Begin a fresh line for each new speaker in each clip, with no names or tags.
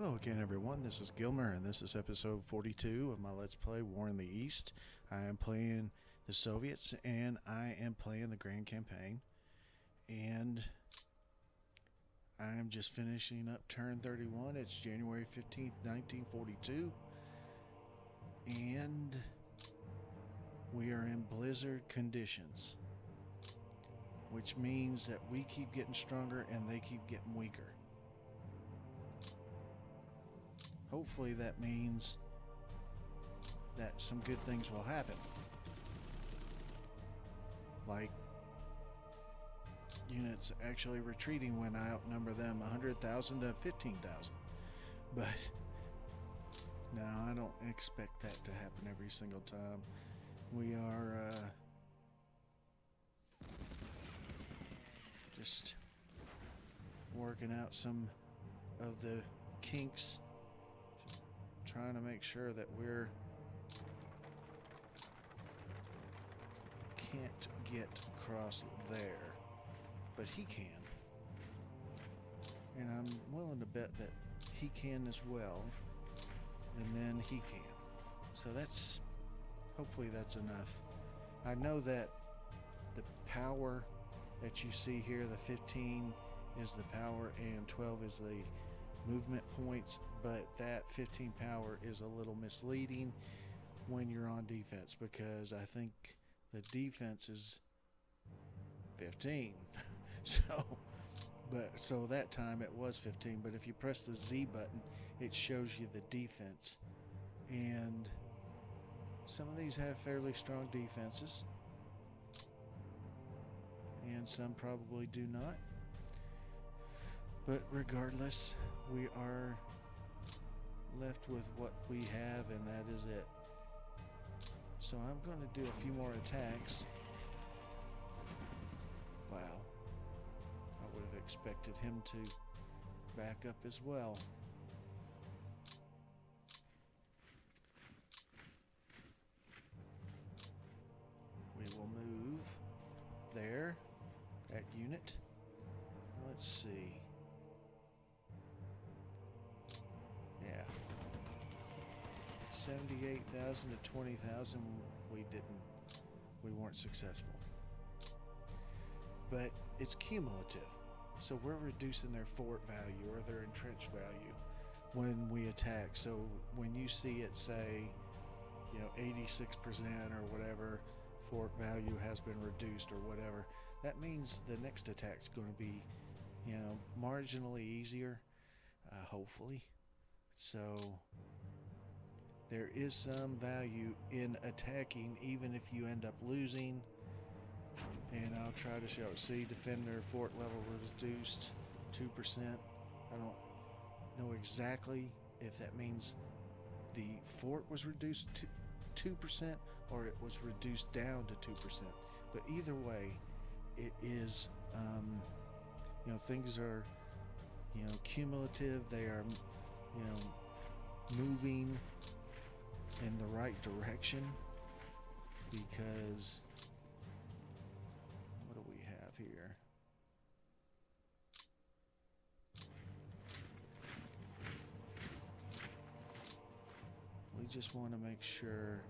Hello again, everyone. This is Gilmer, and this is episode 42 of my Let's Play War in the East. I am playing the Soviets, and I am playing the Grand Campaign. And I am just finishing up turn 31. It's January 15th, 1942. And we are in blizzard conditions, which means that we keep getting stronger and they keep getting weaker. Hopefully that means that some good things will happen. Like units actually retreating when I outnumber them 100,000 to 15,000. But no, I don't expect that to happen every single time. We are just working out some of the kinks, trying to make sure that we're can't get across there, but he can, and I'm willing to bet that he can as well, and then he can. So that's hopefully that's enough. I know that the power that you see here, the 15 is the power and 12 is the movement points, but that 15 power is a little misleading when you're on defense, because I think the defense is 15. So that time it was 15, but if you press the Z button it shows you the defense, and some of these have fairly strong defenses and some probably do not. But regardless, we are left with what we have, and that is it. So I'm going to do a few more attacks. Wow. I would have expected him to back up as well. We will move there, that unit. Let's see. Yeah, 78,000 to 20,000. We weren't successful, but it's cumulative, so we're reducing their fort value or their entrenched value when we attack. So when you see it say, 86% or whatever fort value has been reduced or whatever, that means the next attack's going to be marginally easier, hopefully. So there is some value in attacking even if you end up losing. And I'll try to show it. See, defender fort level reduced 2%. I don't know exactly if that means the fort was reduced to 2% or it was reduced down to 2%. But either way, it is things are cumulative. They are moving in the right direction, because what do we have here? We just want to make sure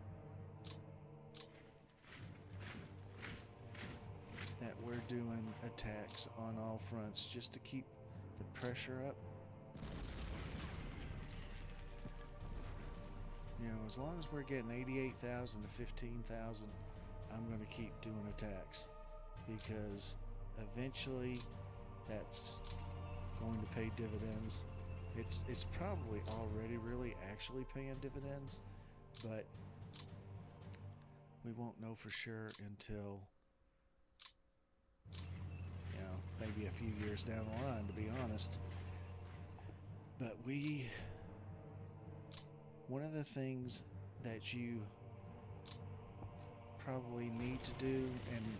that we're doing attacks on all fronts just to keep the pressure up. As long as we're getting 88,000 to 15,000, I'm going to keep doing attacks, because eventually that's going to pay dividends. It's probably already really actually paying dividends, but we won't know for sure until maybe a few years down the line, to be honest. But one of the things that you probably need to do, and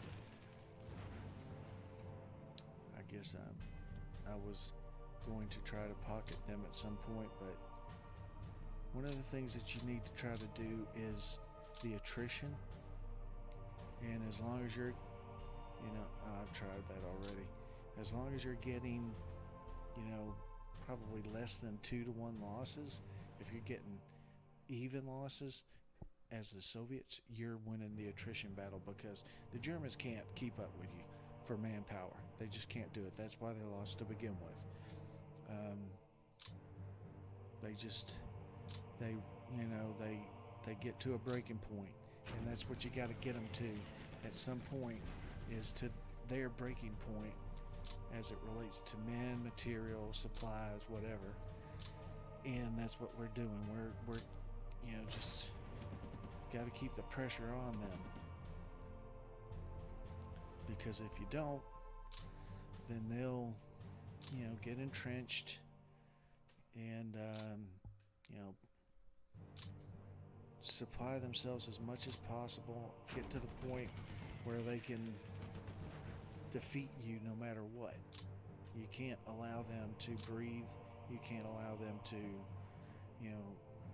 I guess I was going to try to pocket them at some point, but one of the things that you need to try to do is the attrition. And as long as you're, I've tried that already. As long as you're getting, probably less than 2-1 losses, if you're getting even losses as the Soviets, you're winning the attrition battle, because the Germans can't keep up with you for manpower. They just can't do it. That's why they lost to begin with. They get to a breaking point, and that's what you got to get them to at some point, is to their breaking point as it relates to men, material, supplies, whatever. And that's what we're doing. We're just got to keep the pressure on them, because if you don't, then they'll get entrenched and supply themselves as much as possible, get to the point where they can defeat you no matter what. You can't allow them to breathe. You can't allow them to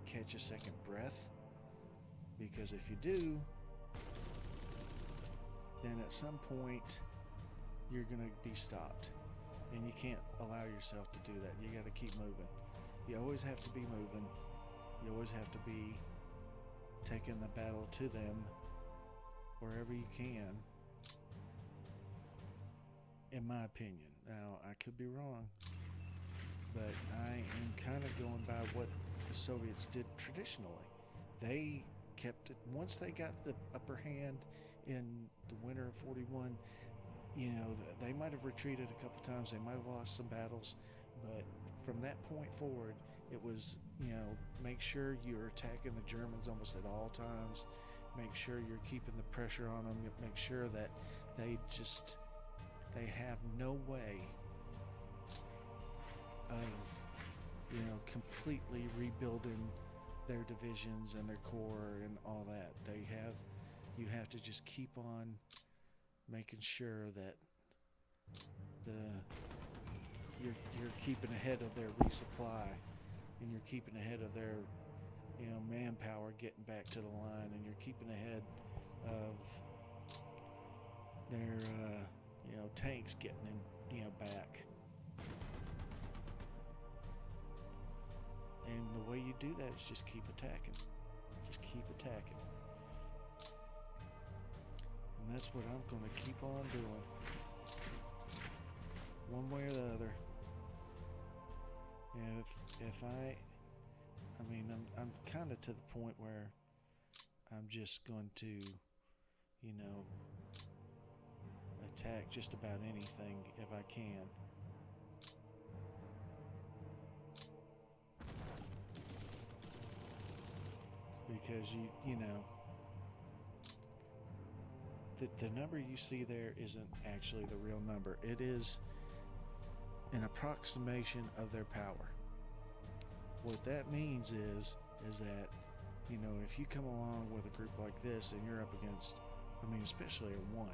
catch a second breath, because if you do, then at some point you're going to be stopped, and you can't allow yourself to do that. You got to keep moving. You always have to be moving. You always have to be taking the battle to them wherever you can, in my opinion. Now, I could be wrong, but I am kind of going by what the Soviets did traditionally. They kept it. Once they got the upper hand in the winter of 41, they might have retreated a couple times, they might have lost some battles, but from that point forward, it was, make sure you're attacking the Germans almost at all times, make sure you're keeping the pressure on them, make sure that they have no way of, completely rebuilding their divisions and their corps and all that. You have to just keep on making sure that you're keeping ahead of their resupply, and you're keeping ahead of their manpower getting back to the line, and you're keeping ahead of their tanks getting back. And the way you do that is just keep attacking. Just keep attacking. And that's what I'm going to keep on doing, one way or the other. And I'm kind of to the point where I'm just going to, attack just about anything if I can. Because the number you see there isn't actually the real number. It is an approximation of their power. What that means is that, if you come along with a group like this and you're up against, especially a 1,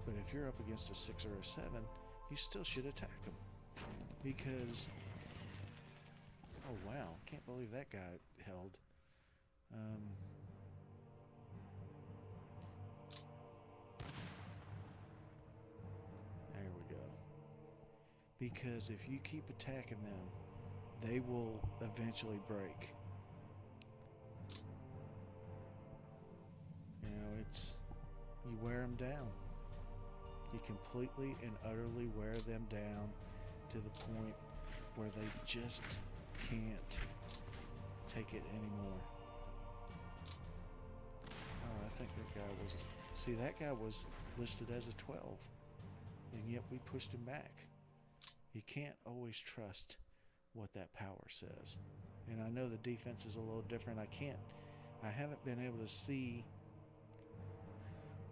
but if you're up against a 6 or a 7, you still should attack them. Because, oh wow, can't believe that guy held. There we go. Because if you keep attacking them, they will eventually break. You wear them down. You completely and utterly wear them down to the point where they just can't take it anymore. Oh, I think that guy was listed as a 12, and yet we pushed him back. You can't always trust what that power says. And I know the defense is a little different. I haven't been able to see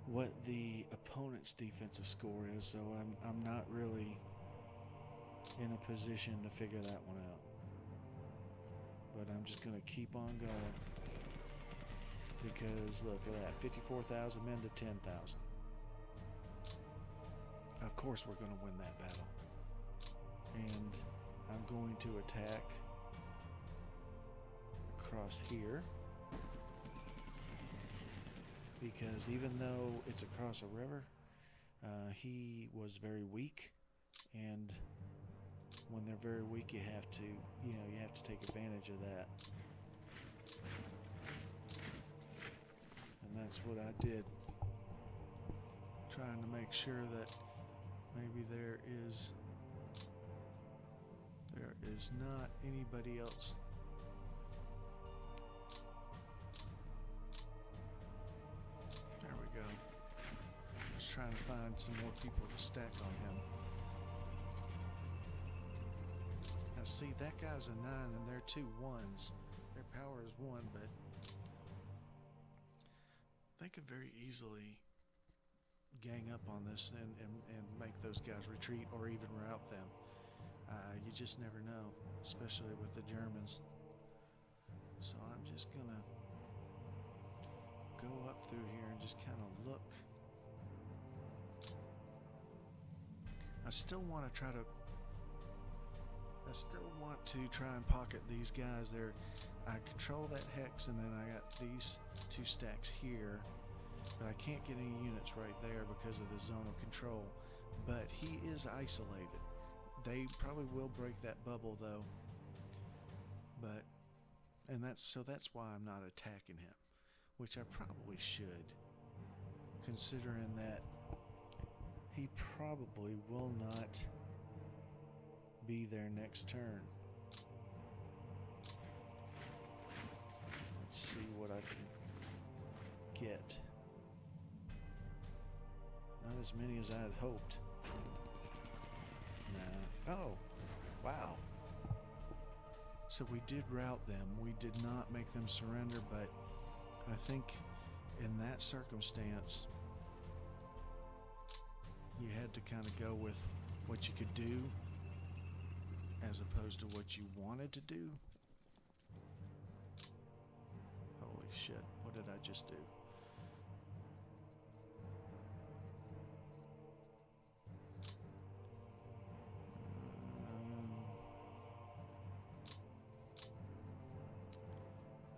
what the opponent's defensive score is, so I'm not really in a position to figure that one out. But I'm just going to keep on going, because look at that, 54,000 men to 10,000. Of course we're going to win that battle. And I'm going to attack across here, because even though it's across a river, he was very weak, and when they're very weak, you have to, you have to take advantage of that. And that's what I did, trying to make sure that maybe there is not anybody else. There we go. Just trying to find some more people to stack on him. Now see, that guy's a 9 and they're 2 1s. Their power is 1, but they could very easily gang up on this and make those guys retreat or even rout them. You just never know, especially with the Germans. So I'm just gonna go up through here and just kind of look. I still want to try and pocket these guys there. I control that hex, and then I got these 2 stacks here, but I can't get any units right there because of the zone of control. But he is isolated. They probably will break that bubble though. That's why I'm not attacking him, which I probably should, considering that he probably will not be there next turn. Let's see what I can get. Not as many as I had hoped. Nah. Oh, wow. So we did rout them. We did not make them surrender, but I think in that circumstance, you had to kind of go with what you could do as opposed to what you wanted to do. Holy shit, what did I just do?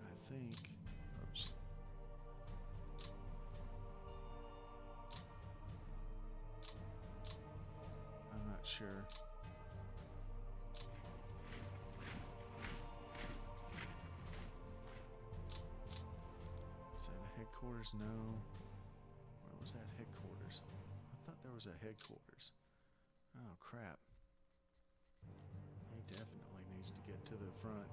I think, oops. I'm not sure. Is that a headquarters? No. Where was that headquarters? I thought there was a headquarters. Oh crap. He definitely needs to get to the front.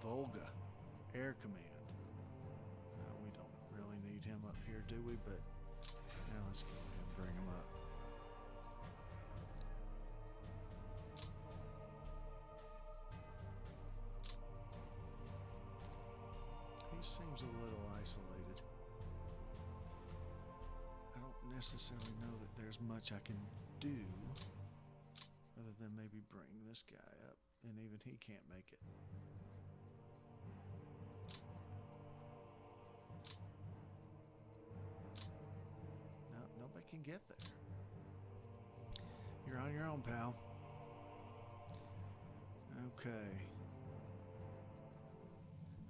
Volga Air Command. We don't really need him up here, do we? But now let's go ahead and bring him up. He seems a little isolated. I don't necessarily know that there's much I can do other than maybe bring this guy up, and even he can't make it. Can get there. You're on your own, pal. Okay.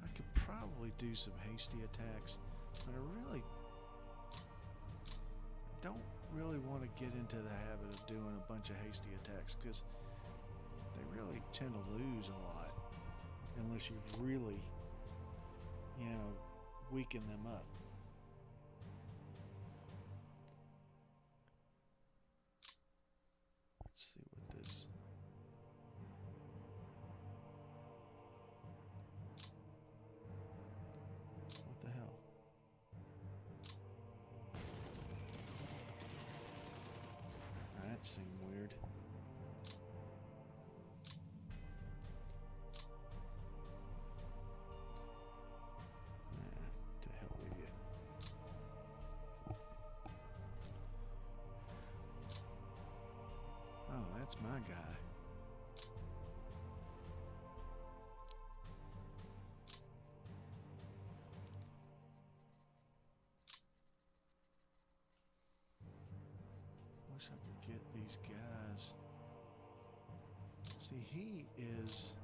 I could probably do some hasty attacks, but I don't really want to get into the habit of doing a bunch of hasty attacks because they really tend to lose a lot unless you've really, weakened them up. Let's see what this. What the hell? That seemed weird. To hell with you. Oh, that's my guy. Wish I could get these guys. See, he is...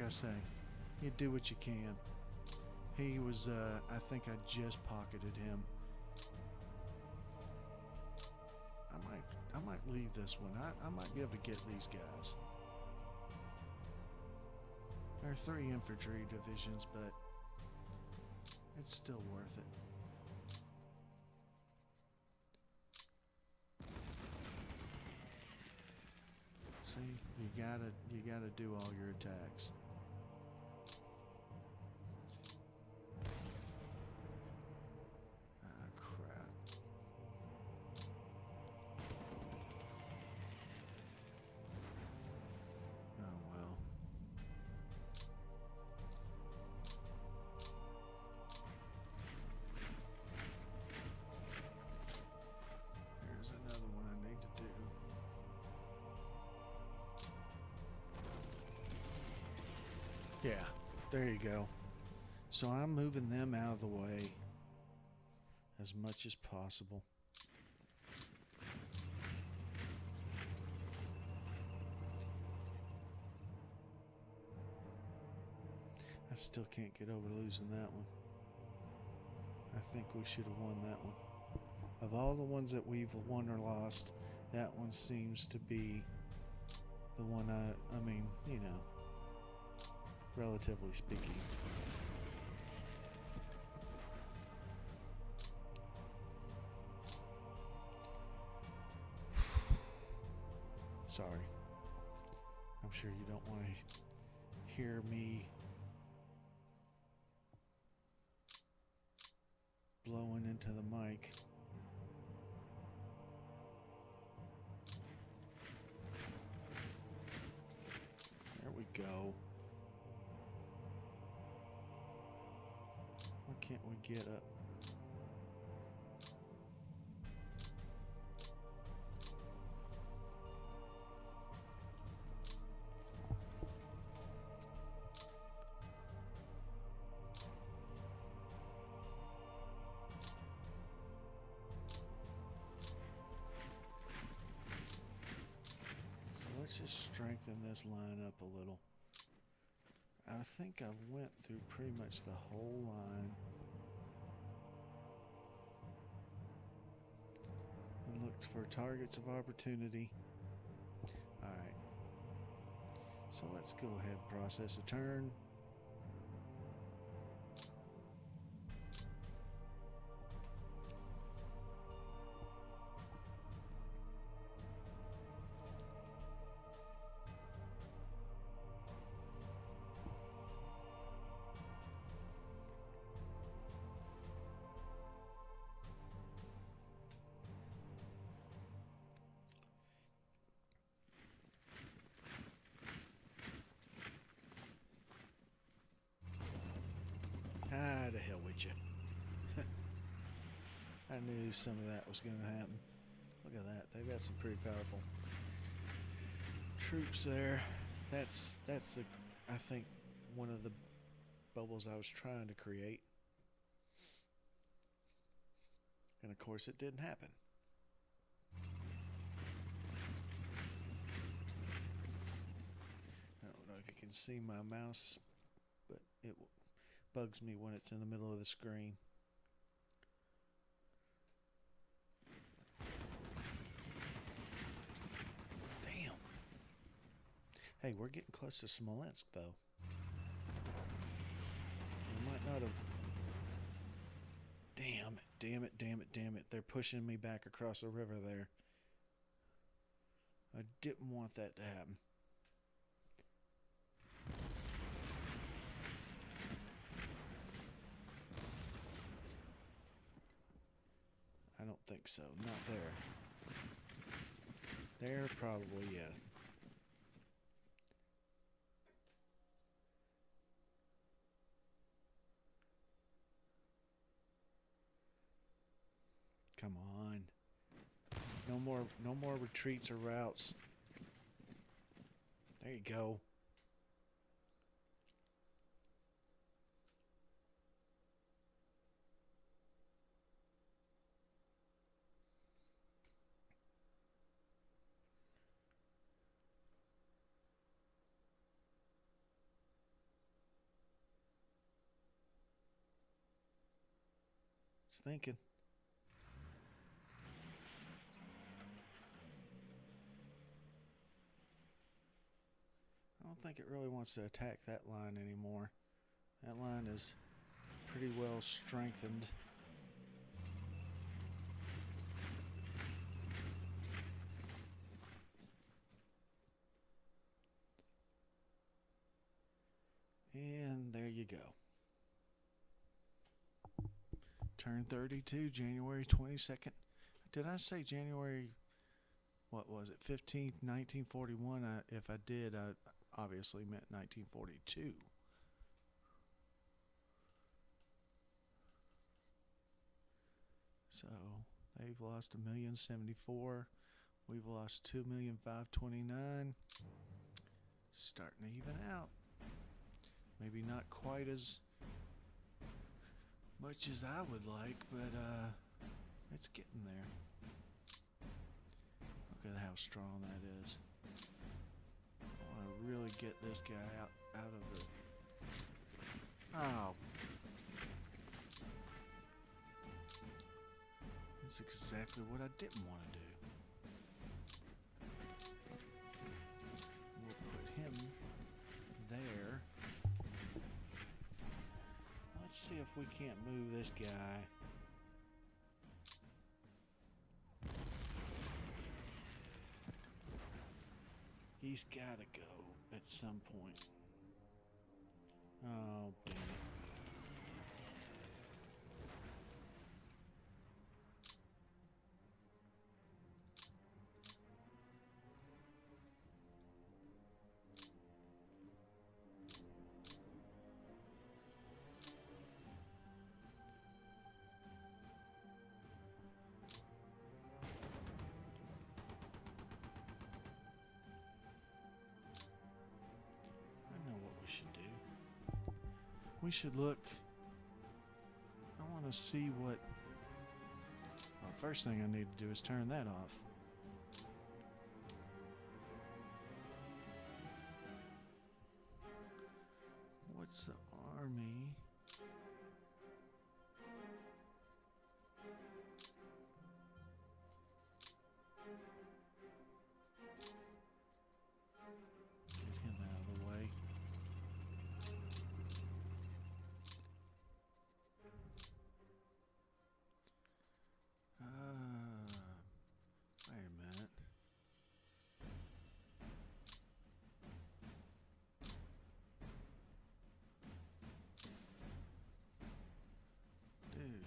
like I say, you do what you can. He was, I think I just pocketed him. I might leave this one. I might be able to get these guys. There are 3 infantry divisions, but it's still worth it. See, you gotta do all your attacks. Ah, crap. Oh well. There's another one I need to do. Yeah, there you go. So I'm moving them out of the way as much as possible. I still can't get over losing that one. I think we should have won that one. Of all the ones that we've won or lost, that one seems to be the one I mean, you know, relatively speaking. Sorry. I'm sure you don't want to hear me blowing into the mic. There we go. Why can't we get up? So let's just strengthen this line up a little. I think I went through pretty much the whole line and looked for targets of opportunity. Alright, so let's go ahead and process a turn. Ah, to hell with you. I knew some of that was going to happen. Look at that. They've got some pretty powerful troops there. That's I think one of the bubbles I was trying to create. And of course it didn't happen. I don't know if you can see my mouse, but it bugs me when it's in the middle of the screen. Damn. Hey, we're getting close to Smolensk, though. We might not have... Damn it, damn it, damn it, damn it. They're pushing me back across the river there. I didn't want that to happen. I don't think so. Not there. There, probably, yeah. Come on. No more retreats or routes. There you go. It's thinking. I don't think it really wants to attack that line anymore. That line is pretty well strengthened. And there you go. Turn 32, January 22nd. Did I say January, what was it, 15th, 1941? If I did, I obviously meant 1942. So they've lost 1,074,000. We've lost 2,529,000. Starting to even out. Maybe not quite as much as I would like, but it's getting there. Look at how strong that is. I want to really get this guy out of the... Oh. That's exactly what I didn't want to do. We'll put him there. Let's see if we can't move this guy. He's got to go at some point. Oh, damn it. We should look. I want to see what... Well, first thing I need to do is turn that off. What's the army? Get him out of the way. Wait a minute. Dude.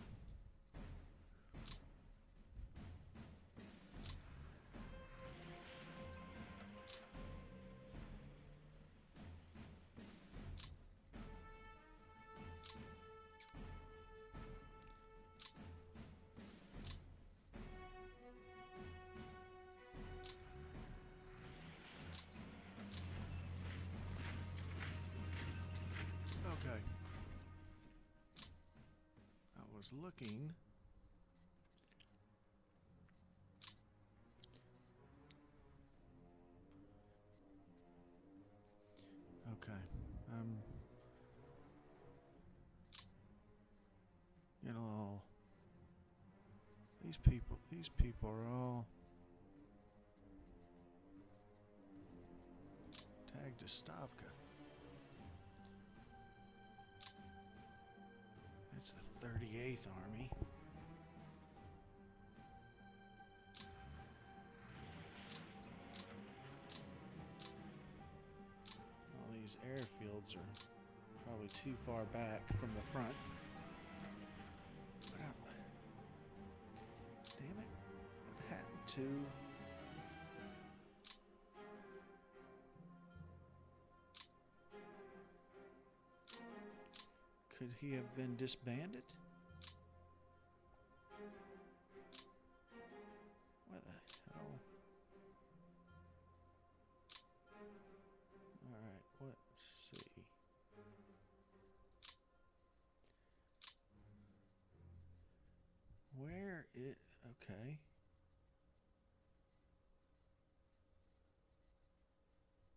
Okay. I was looking. Okay. You know, these people are all tagged to Stavka. It's the 38th Army. All these airfields are probably too far back from the front. Damn it. What happened to... Could he have been disbanded? What the hell? Alright, let's see. Where it... Okay.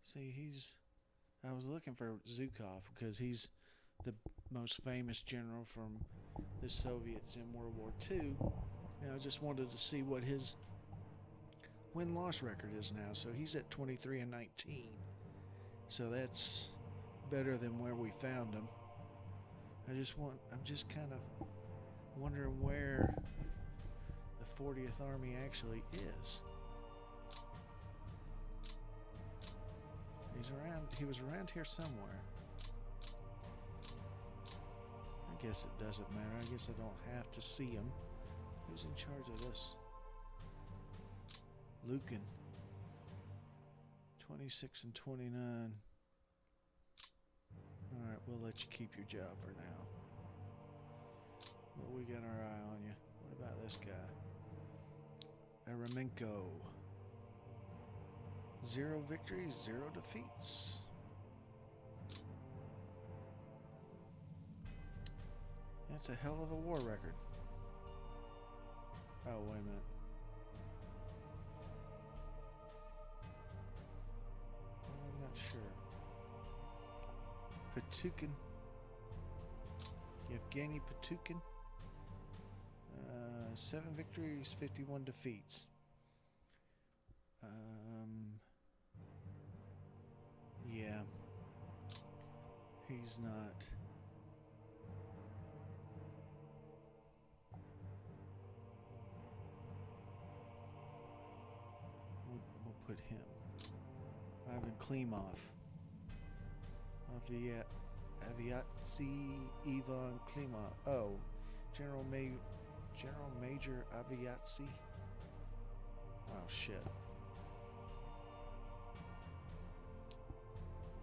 See, he's... I was looking for Zhukov because he's the most famous general from the Soviets in World War II. And I just wanted to see what his win-loss record is now. So he's at 23-19. So that's better than where we found him. I'm just kind of wondering where the 40th Army actually is. He was around here somewhere. I guess it doesn't matter. I guess I don't have to see him. Who's in charge of this? Lucan. 26 and 29. Alright, we'll let you keep your job for now. Well, we got our eye on you. What about this guy? Eremenko. 0 victories, 0 defeats. That's a hell of a war record. Oh, wait a minute. I'm not sure. Patukin. Yevgeny Patukin. 7 victories, 51 defeats. Yeah. He's not. We'll put him. Ivan Klimov. Aviatsi Ivan Klimov. Oh, General Major Aviatsi. Oh shit.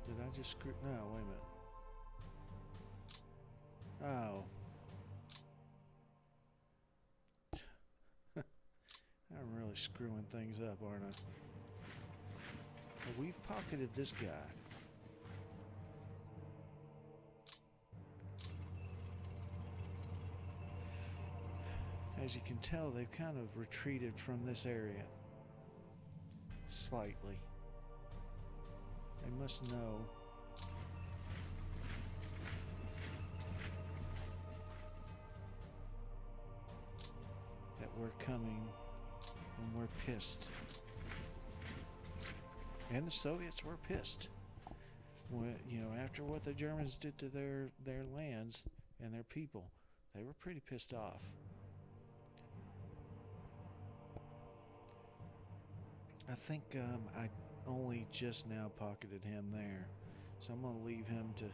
Did I just screw? No, wait a minute. Oh. I'm really screwing things up, aren't I? Well, we've pocketed this guy. As you can tell, they've kind of retreated from this area. Slightly. They must know that we're coming and we're pissed. And the Soviets were pissed. You know, after what the Germans did to their lands and their people, they were pretty pissed off. I think I only just now pocketed him there, so I'm going to leave him to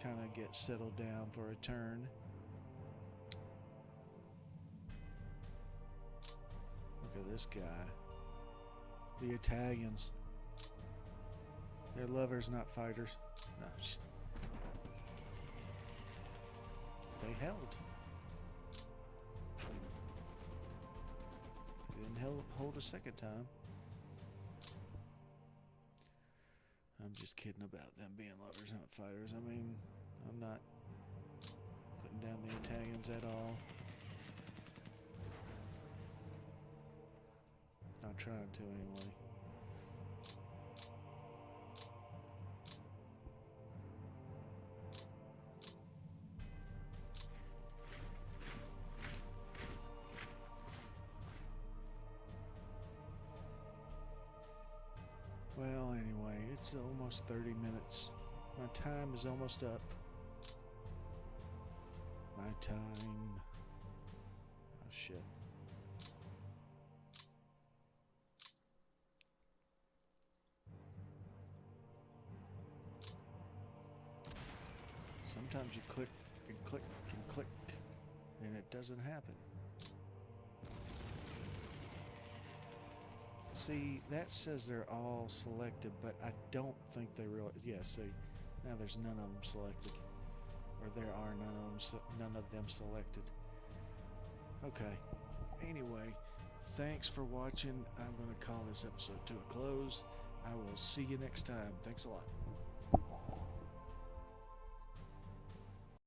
kind of get settled down for a turn. Look at this guy. The Italians. They're lovers, not fighters. No. They held. They didn't hold a second time. I'm just kidding about them being lovers, not fighters. I mean, I'm not putting down the Italians at all. Not trying to anyway. Well, anyway, it's almost 30 minutes. My time is almost up. My time. Oh, shit. Sometimes you click and click and click, and it doesn't happen. See, that says they're all selected, but I don't think they really. Yeah, see, now there's none of them selected, or there are none of them selected. Okay. Anyway, thanks for watching. I'm going to call this episode to a close. I will see you next time. Thanks a lot.